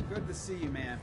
Good to see you, man.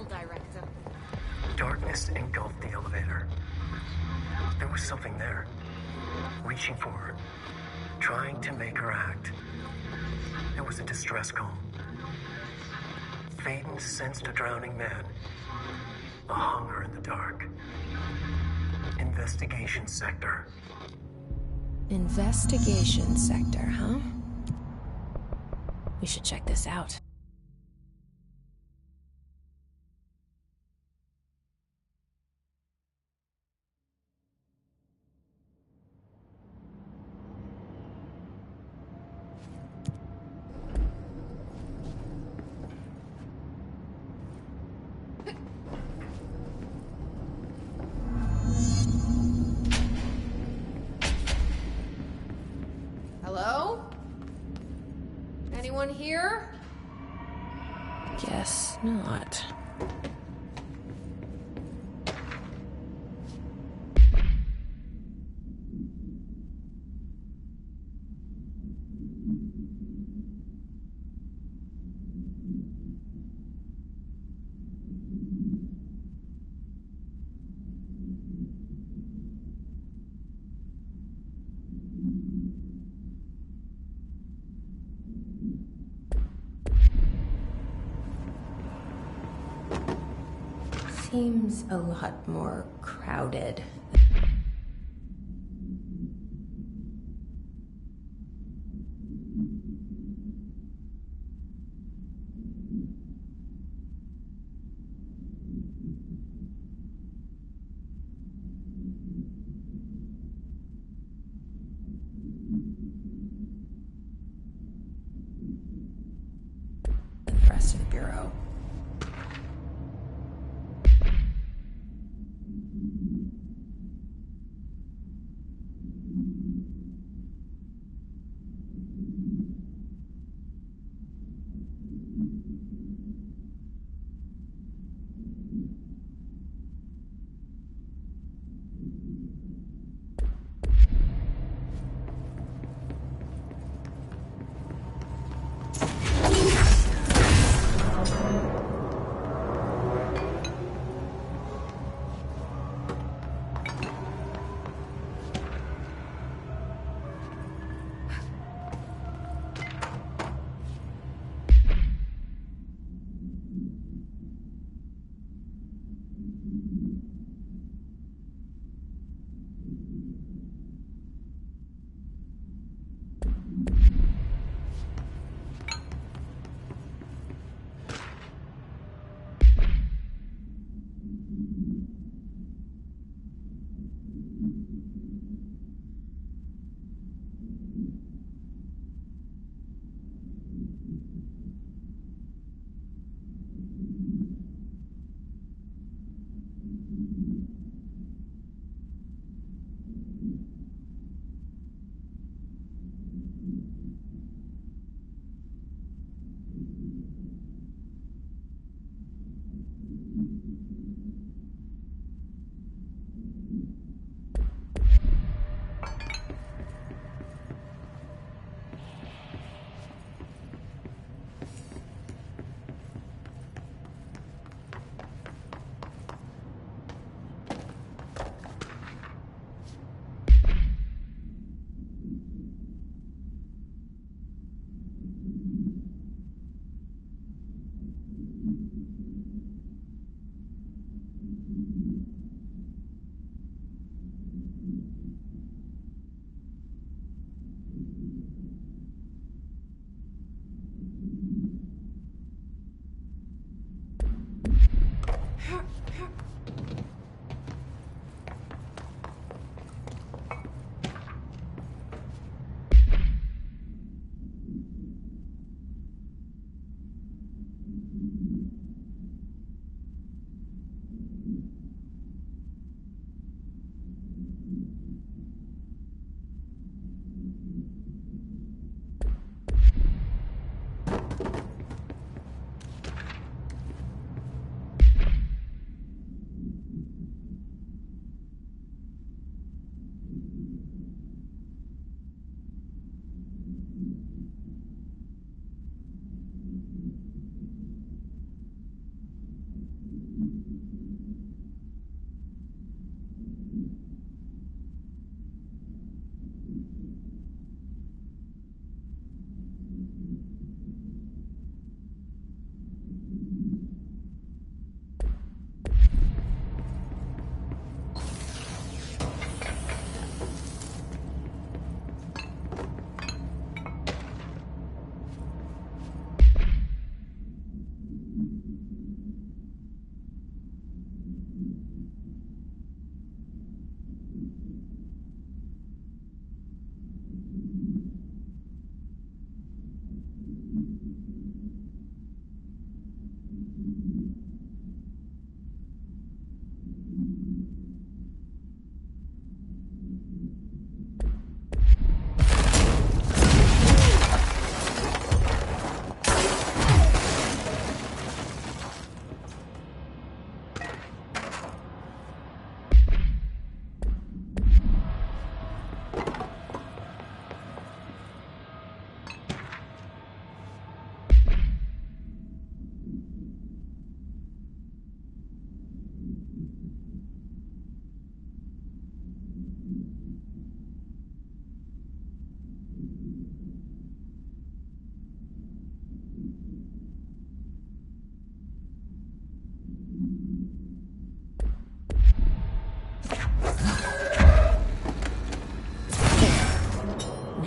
Director. Darkness engulfed the elevator. There was something there, reaching for her, trying to make her act. It was a distress call. Faden sensed a drowning man, a hunger in the dark. Investigation sector. Investigation sector, huh? We should check this out. Hello? Anyone here? Guess not. Seems a lot more crowded. The rest of the bureau.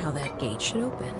how that gate should open.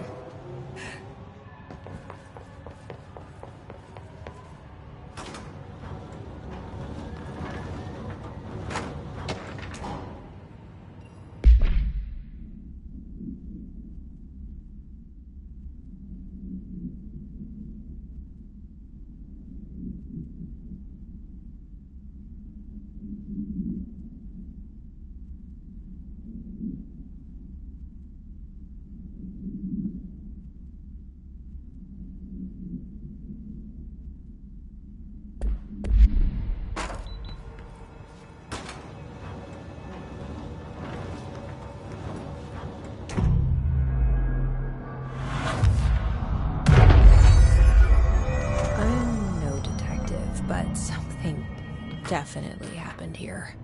Definitely happened here.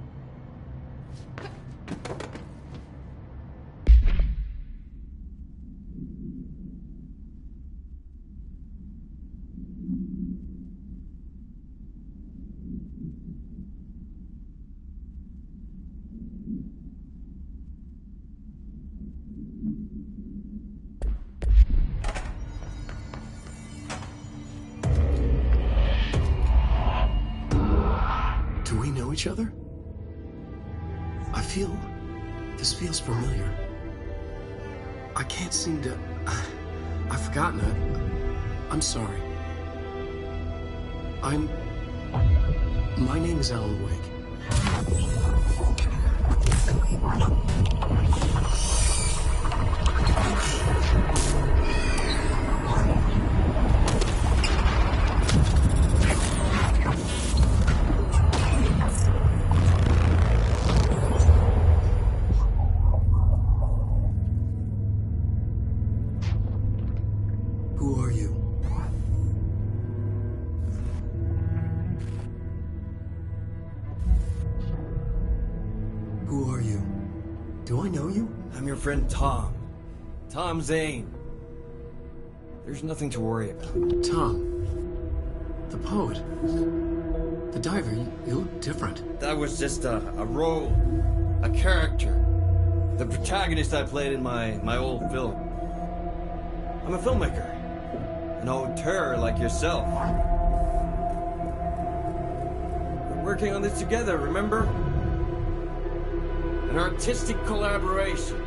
Do we know each other? This feels familiar. I can't seem to... I've forgotten it. I'm sorry. My name is Alan Wake. Who are you? Who are you? Do I know you? I'm your friend Tom. Tom Zane. There's nothing to worry about. Tom. The poet. The diver. You look different. That was just a role. A character. The protagonist I played in my old film. I'm a filmmaker. An auteur like yourself. We're working on this together, remember? An artistic collaboration.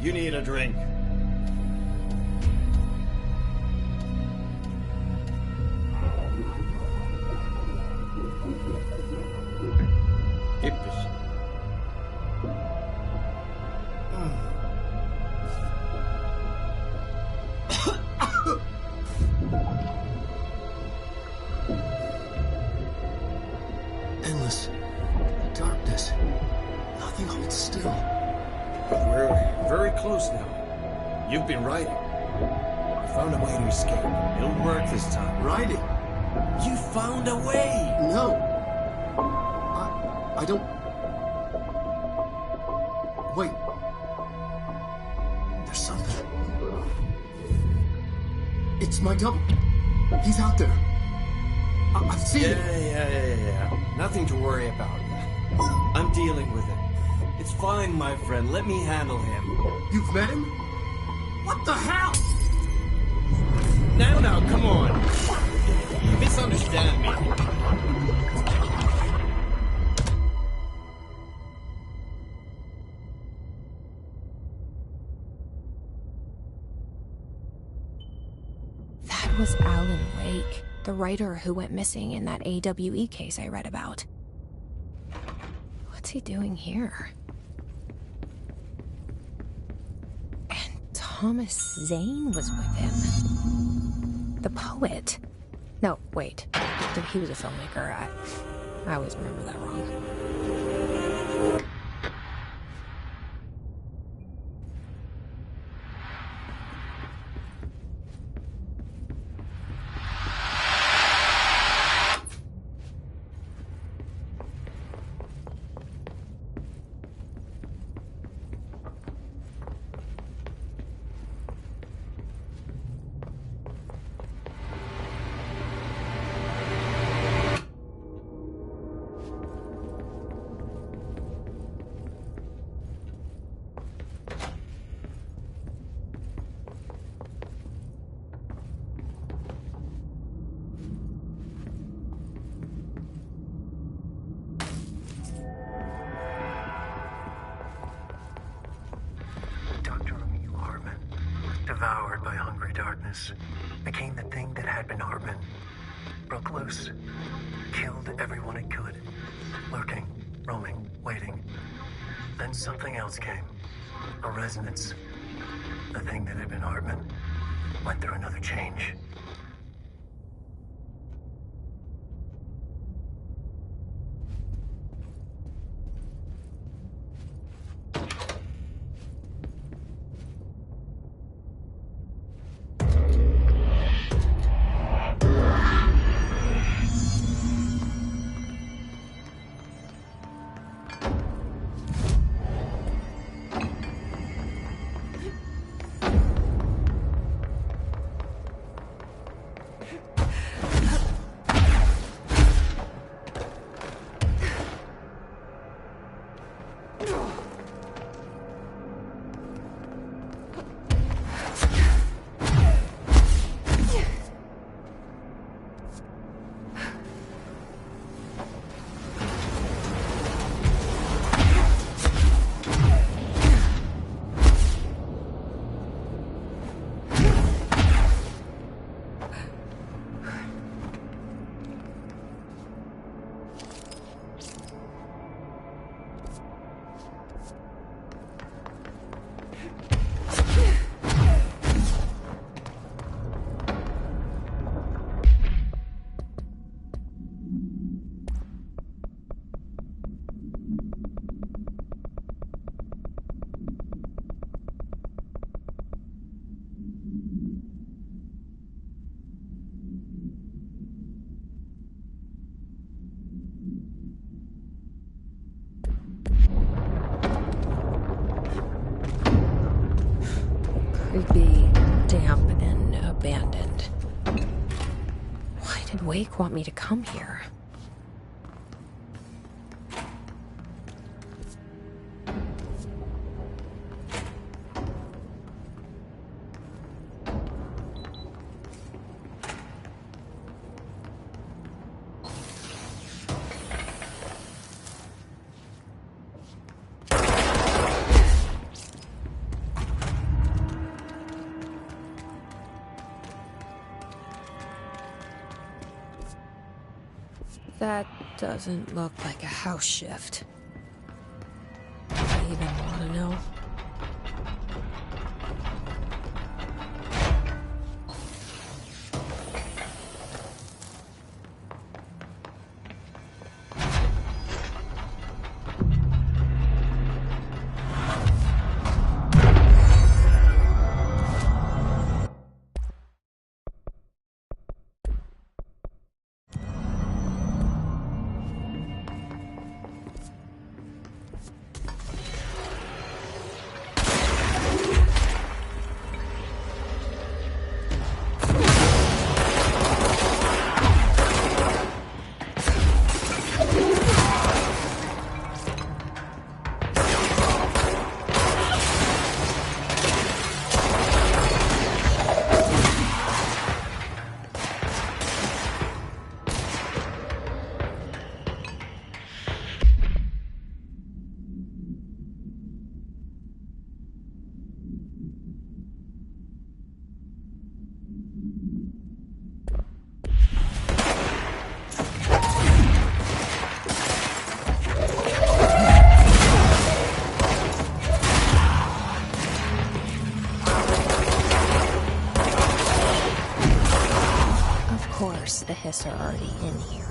You need a drink. Gib es. Endless darkness. Nothing holds still. But we're very close now. You've been writing. I found a way to escape. It'll work this time. Writing? You found a way! No. I don't... Wait. There's something. It's my double. He's out there. I've seen it. Yeah. Nothing to worry about. I'm dealing with it. It's fine, my friend. Let me handle him. You've met him? What the hell? Now, come on. You misunderstand me. That was Alan Wake, the writer who went missing in that AWE case I read about. What's he doing here? And Thomas Zane was with him. The poet. No, wait. He was a filmmaker. I always remember that wrong. darkness became the thing that had been Hartman. Broke loose, killed everyone it could, lurking, roaming, waiting. Then something else came. A resonance. The thing that had been Hartman went through another change. Creepy, damp, and abandoned. Why did Wake want me to come here? That doesn't look like a house shift. Do I even want to know? The Hiss are already in here.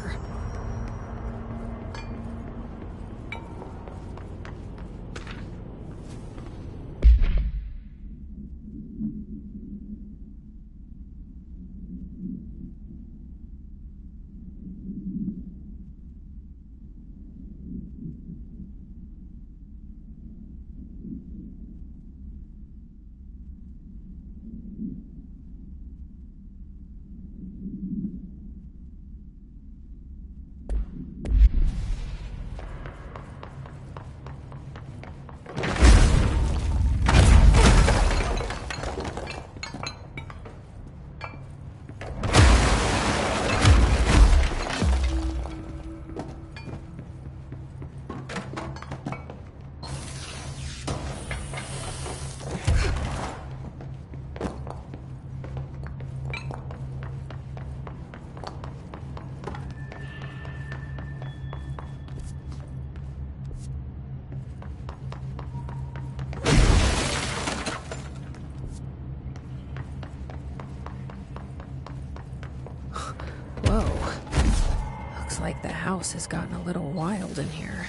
house has gotten a little wild in here.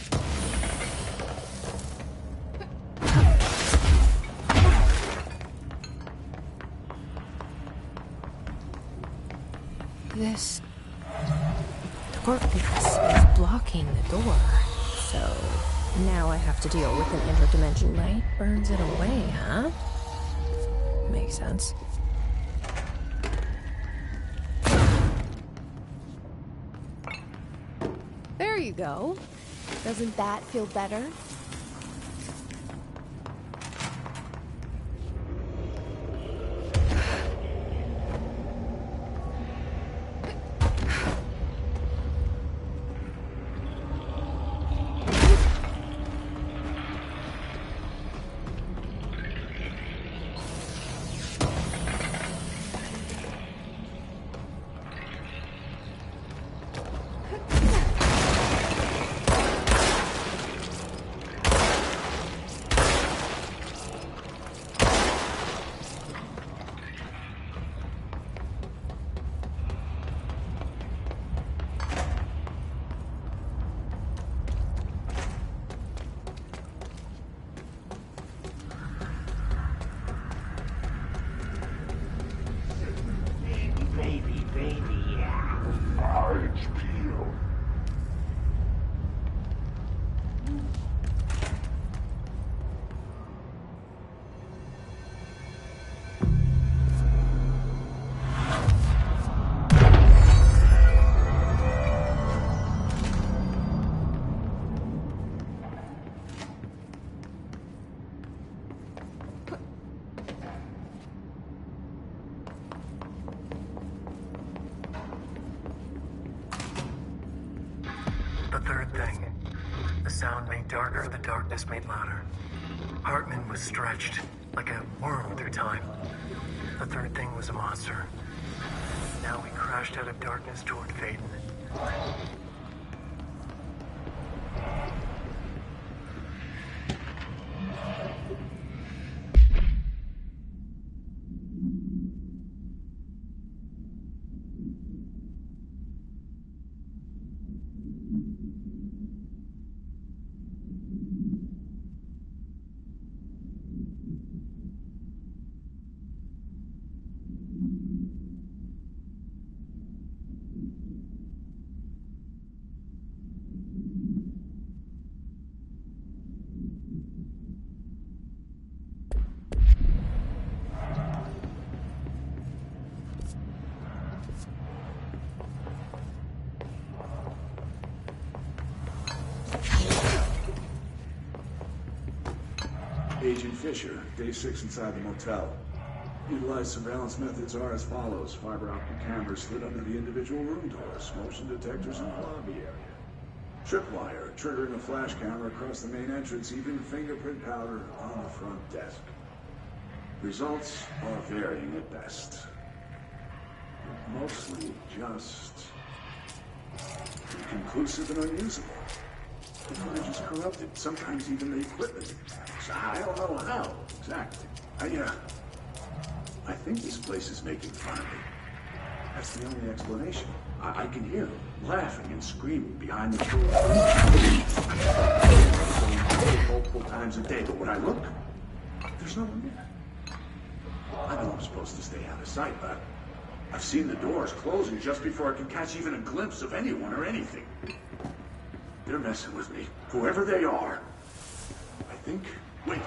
This darkness is blocking the door, so now I have to deal with an interdimension light. Burns it away, huh? Makes sense. There you go. Doesn't that feel better? The third thing. The sound made darker, the darkness made louder. Hartman was stretched, like a worm through time. The third thing was a monster. Now we crashed out of darkness toward Faden. Agent Fisher, day 6 inside the motel. Utilized surveillance methods are as follows. Fiber optic cameras slid under the individual room doors, motion detectors in the lobby area. Tripwire, triggering a flash camera across the main entrance, even fingerprint powder on the front desk. Results are varying at best. Mostly just inconclusive and unusable. The footage is corrupted, sometimes even the equipment. So I don't know how, exactly. I think this place is making fun of me. That's the only explanation. I can hear them laughing and screaming behind the door. Multiple times a day, but when I look, there's no one there. I know I'm supposed to stay out of sight, but I've seen the doors closing just before I can catch even a glimpse of anyone or anything. They're messing with me, whoever they are. I think. Wait.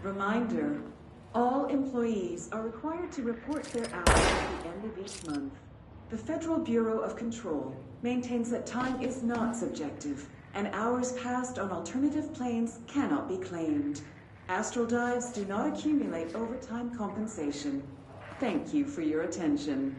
Reminder, all employees are required to report their hours at the end of each month. The Federal Bureau of Control maintains that time is not subjective, and hours passed on alternative planes cannot be claimed. Astral dives do not accumulate overtime compensation. Thank you for your attention.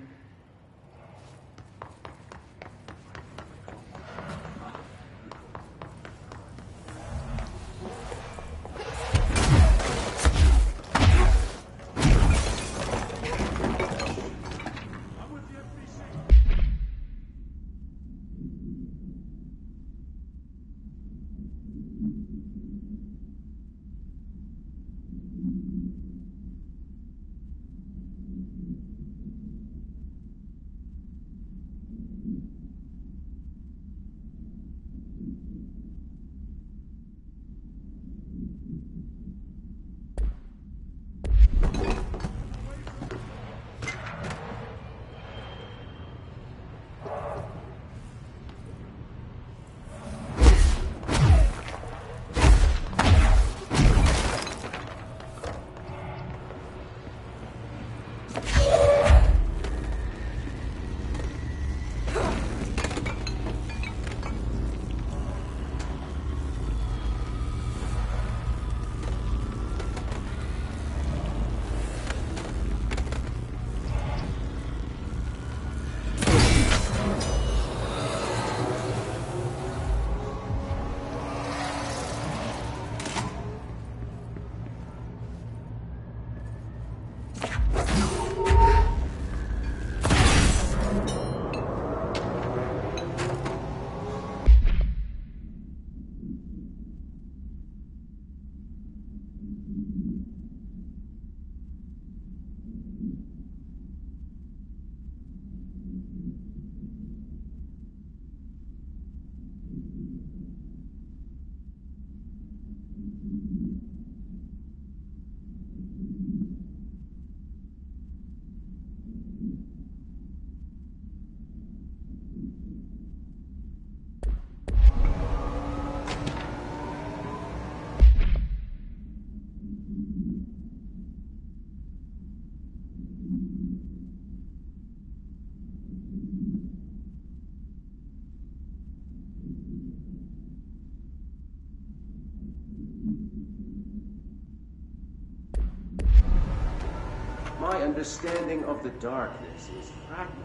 understanding of the darkness is fragmented,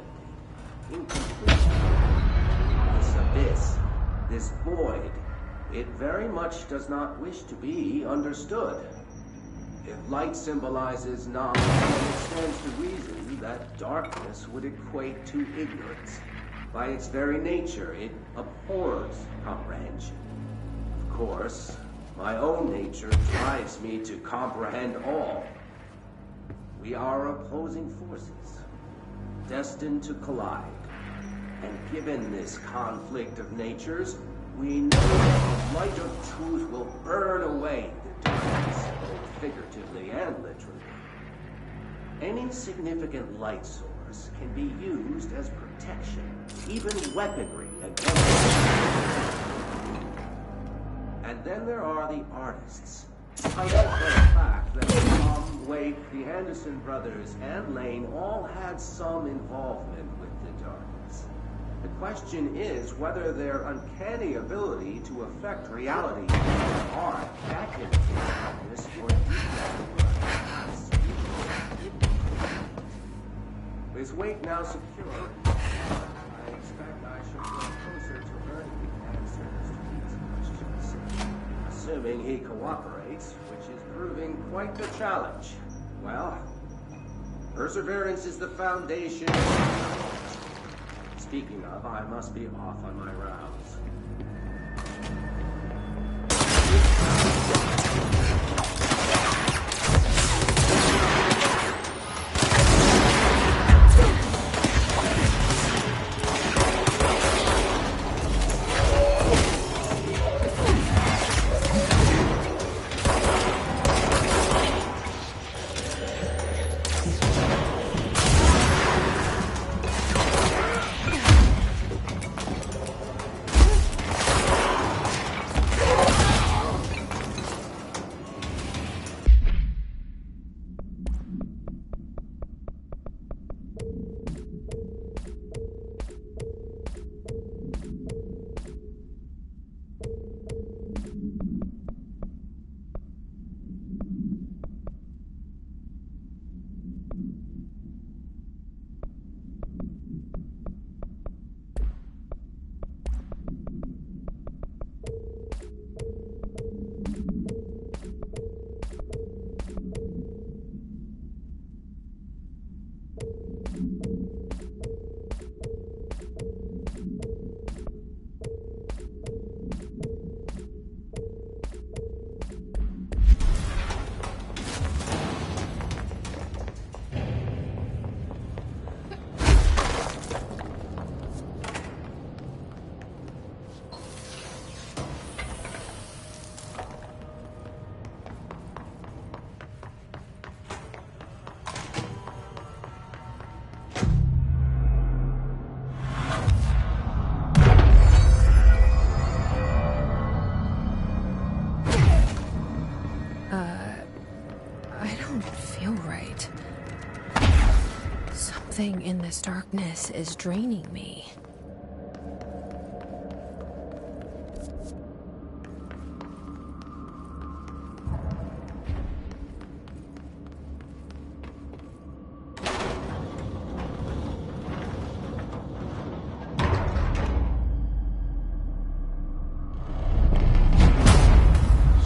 incomplete. This abyss, this void, it very much does not wish to be understood. If light symbolizes knowledge, then it stands to reason that darkness would equate to ignorance. By its very nature, it abhors comprehension. Of course, my own nature drives me to comprehend all. We are opposing forces, destined to collide. And given this conflict of natures, we know that the light of truth will burn away the darkness, both figuratively and literally. Any significant light source can be used as protection, even weaponry against it. And then there are the artists. I like the fact that Tom, Wake, the Anderson brothers, and Lane all had some involvement with the darkness. The question is whether their uncanny ability to affect reality and art back into darkness or With Wake now secure, I expect I should go closer to learning the answers to these questions. Assuming he cooperates, which is proving quite the challenge. Well, perseverance is the foundation. Speaking of, I must be off on my rounds. Something in this darkness is draining me.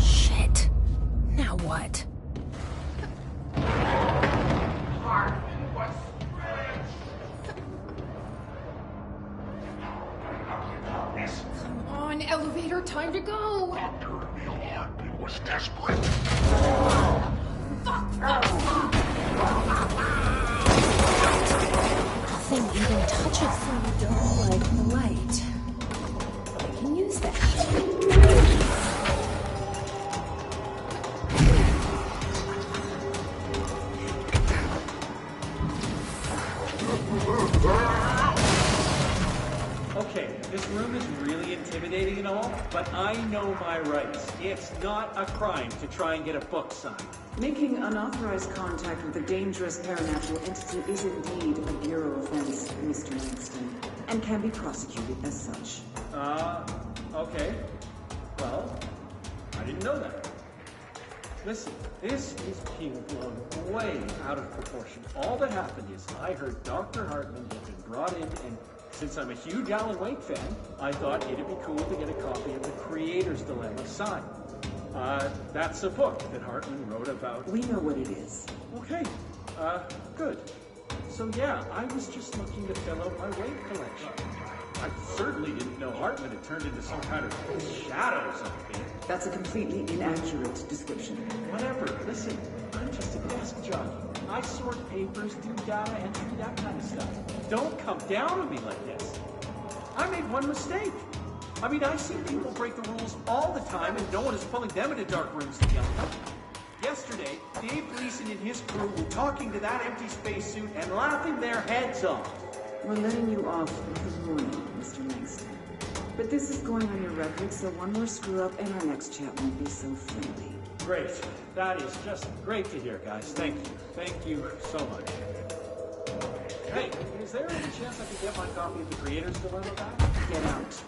Shit. Now what? Elevator, time to go! Dr. Neil Hartman was desperate. Nothing even touches me. Don't like the light. I can use that. Okay, this room is really intimidating and all, but I know my rights. It's not a crime to try and get a book signed. Making unauthorized contact with a dangerous paranatural entity is indeed a Bureau offense, Mr. Langston, and can be prosecuted as such. Okay. Well, I didn't know that. Listen, this is being blown way out of proportion. All that happened is I heard Dr. Hartman had been brought in, and since I'm a huge Alan Wake fan, I thought it'd be cool to get a copy of The Creator's Dilemma signed. That's a book that Hartman wrote about. We know what it is. Okay, good. So yeah, I was just looking to fill out my Wake collection. I certainly didn't know Hartman had turned into some kind of shadow or something. That's a completely inaccurate description. Whatever, listen, I'm just a desk jockey. I sort papers, do data entry, that kind of stuff. Don't come down on me like this. I made one mistake. I mean, I see people break the rules all the time and no one is pulling them into dark rooms to yell at them. Yesterday, Dave Gleason and his crew were talking to that empty spacesuit and laughing their heads off. We're letting you off with a warning, Mr. Langston. But this is going on your record, so one more screw-up and our next chat won't be so friendly. Great. That is just great to hear, guys. Thank you. Thank you so much. Hey, is there any chance I could get my copy of The Creator's Dilemma back? Get out.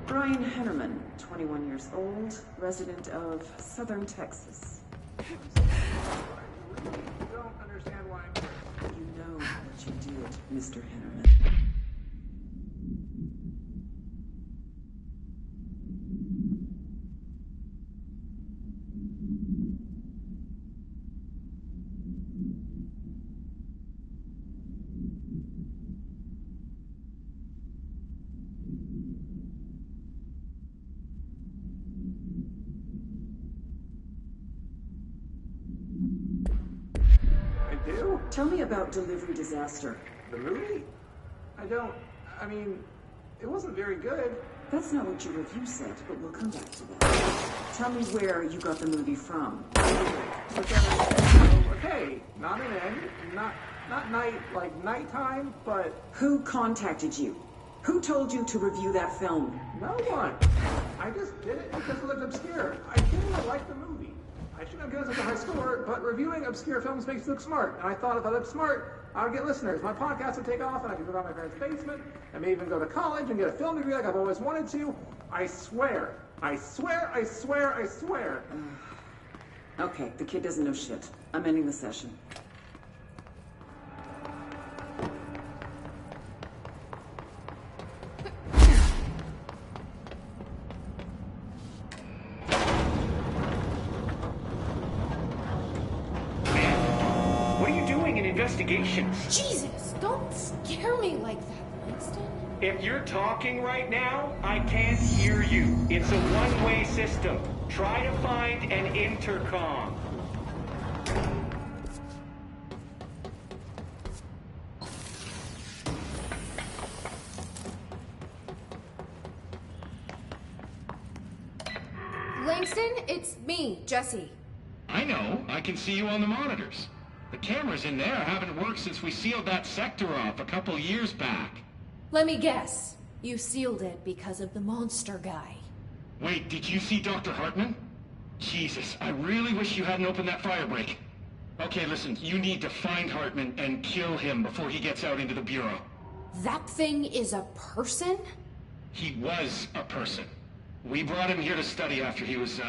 Brian Hennerman, 21 years old, resident of Southern Texas. You don't understand why I'm here. You know what you did, Mr. Hennerman. Tell me about Delivery Disaster. The movie? I mean, it wasn't very good. That's not what your review said, but we'll come back to that. Tell me where you got the movie from. Okay, not an end, not night, like nighttime, but... Who contacted you? Who told you to review that film? No one. I just did it because it looked obscure. I didn't even like the movie. I shouldn't have given such a high score, but reviewing obscure films makes you look smart. And I thought if I looked smart, I would get listeners. My podcast would take off, and I could go down my parents' basement. I may even go to college and get a film degree like I've always wanted to. I swear. I swear, I swear, I swear. Okay, the kid doesn't know shit. I'm ending the session. Investigations. Jesus, don't scare me like that, Langston. If you're talking right now, I can't hear you. It's a one-way system. Try to find an intercom. Langston, it's me, Jesse. I know. I can see you on the monitors. The cameras in there haven't worked since we sealed that sector off a couple years back. Let me guess. You sealed it because of the monster guy. Wait, did you see Dr. Hartman? Jesus, I really wish you hadn't opened that fire break. Okay, listen, you need to find Hartman and kill him before he gets out into the Bureau. That thing is a person? He was a person. We brought him here to study after he was,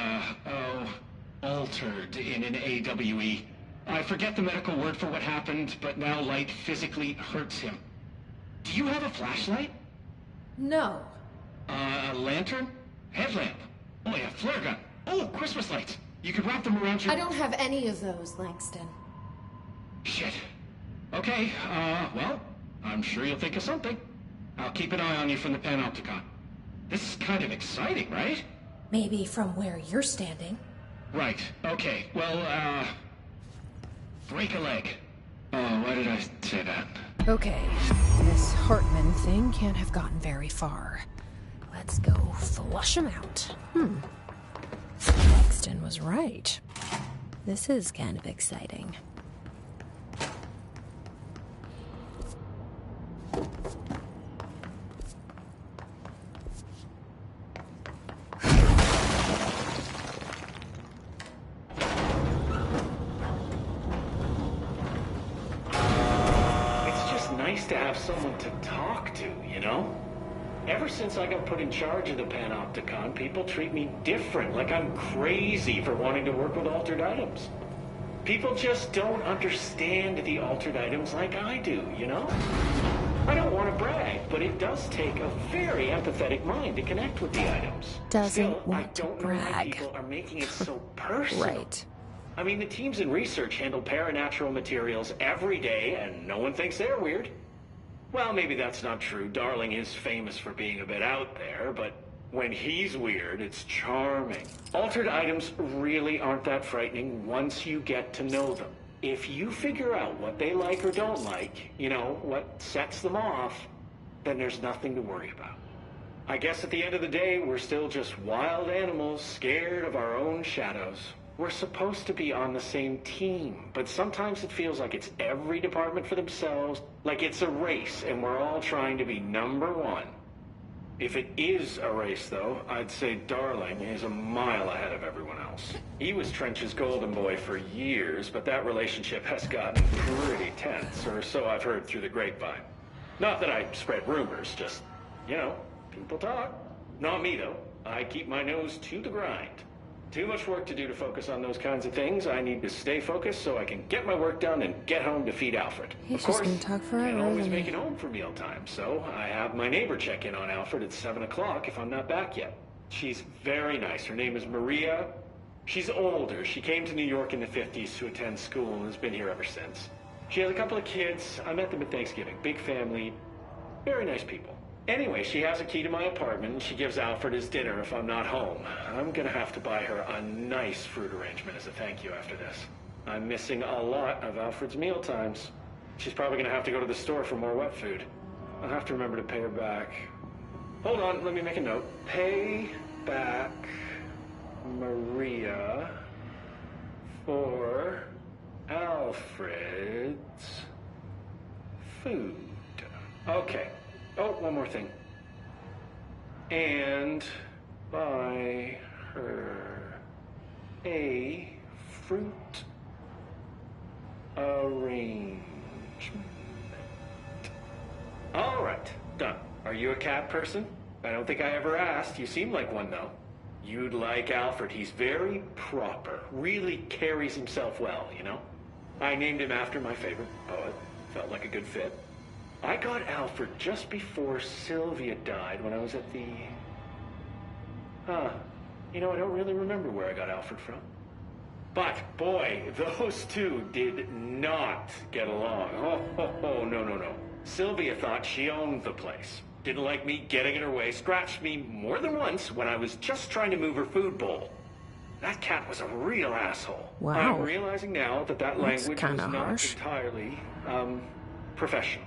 altered in an AWE. I forget the medical word for what happened, but now light physically hurts him. Do you have a flashlight? No. A lantern? Headlamp? Oh yeah, flare gun. Oh, Christmas lights. You could wrap them around your... I don't have any of those, Langston. Shit. Okay, well, I'm sure you'll think of something. I'll keep an eye on you from the Panopticon. This is kind of exciting, right? Maybe from where you're standing. Right, okay. Well, break a leg. Oh, why did I say that? Okay, this Hartman thing can't have gotten very far. Let's go flush him out. Langston was right. This is kind of exciting. To have someone to talk to, you know? Ever since I got put in charge of the Panopticon, people treat me different, like I'm crazy for wanting to work with altered items. People just don't understand the altered items like I do, you know? I don't want to brag, but it does take a very empathetic mind to connect with the items. Doesn't want to brag. Know why people are making it so personal. Right. I mean, the teams in research handle paranatural materials every day, and no one thinks they're weird. Well, maybe that's not true. Darling is famous for being a bit out there, but when he's weird, it's charming. Altered items really aren't that frightening once you get to know them. If you figure out what they like or don't like, you know, what sets them off, then there's nothing to worry about. I guess at the end of the day, we're still just wild animals scared of our own shadows. We're supposed to be on the same team, but sometimes it feels like it's every department for themselves, like it's a race, and we're all trying to be number one. If it is a race, though, I'd say Darling is a mile ahead of everyone else. He was Trench's golden boy for years, but that relationship has gotten pretty tense, or so I've heard through the grapevine. Not that I spread rumors, just, you know, people talk. Not me, though. I keep my nose to the grind. Too much work to do to focus on those kinds of things. I need to stay focused so I can get my work done and get home to feed Alfred. He's of course, just gonna talk forever, can't always isn't he? make it home for mealtime, so I have my neighbor check in on Alfred at 7 o'clock if I'm not back yet. She's very nice. Her name is Maria. She's older. She came to New York in the 50s to attend school and has been here ever since. She has a couple of kids. I met them at Thanksgiving. Big family. Very nice people. Anyway, she has a key to my apartment, and she gives Alfred his dinner if I'm not home. I'm gonna have to buy her a nice fruit arrangement as a thank you after this. I'm missing a lot of Alfred's meal times. She's probably gonna have to go to the store for more wet food. I'll have to remember to pay her back. Hold on, let me make a note. Pay back Maria for Alfred's food. Okay. Oh, one more thing. And buy her a fruit arrangement. All right, done. Are you a cat person? I don't think I ever asked. You seem like one, though. You'd like Alfred. He's very proper. Really carries himself well, you know? I named him after my favorite poet. Felt like a good fit. I got Alfred just before Sylvia died when I was at the... You know, I don't really remember where I got Alfred from. But, boy, those two did not get along. Oh, no. Sylvia thought she owned the place. Didn't like me getting in her way, scratched me more than once when I was just trying to move her food bowl. That cat was a real asshole. Wow. I'm realizing now that language was not entirely, professional.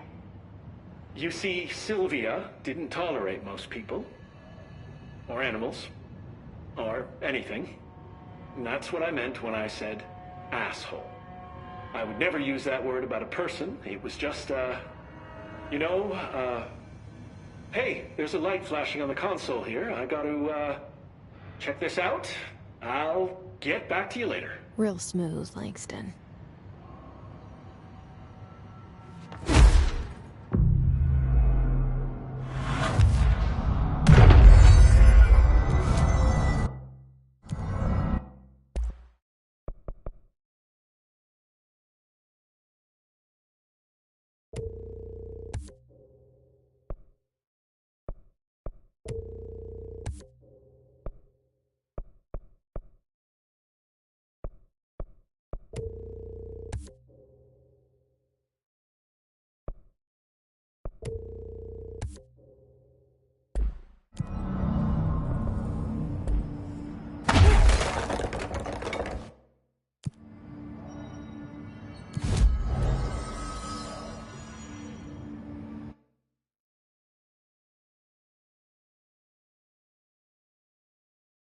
You see, Sylvia didn't tolerate most people, or animals, or anything. And that's what I meant when I said asshole. I would never use that word about a person. It was just, hey, there's a light flashing on the console here. I got to, check this out. I'll get back to you later. Real smooth, Langston.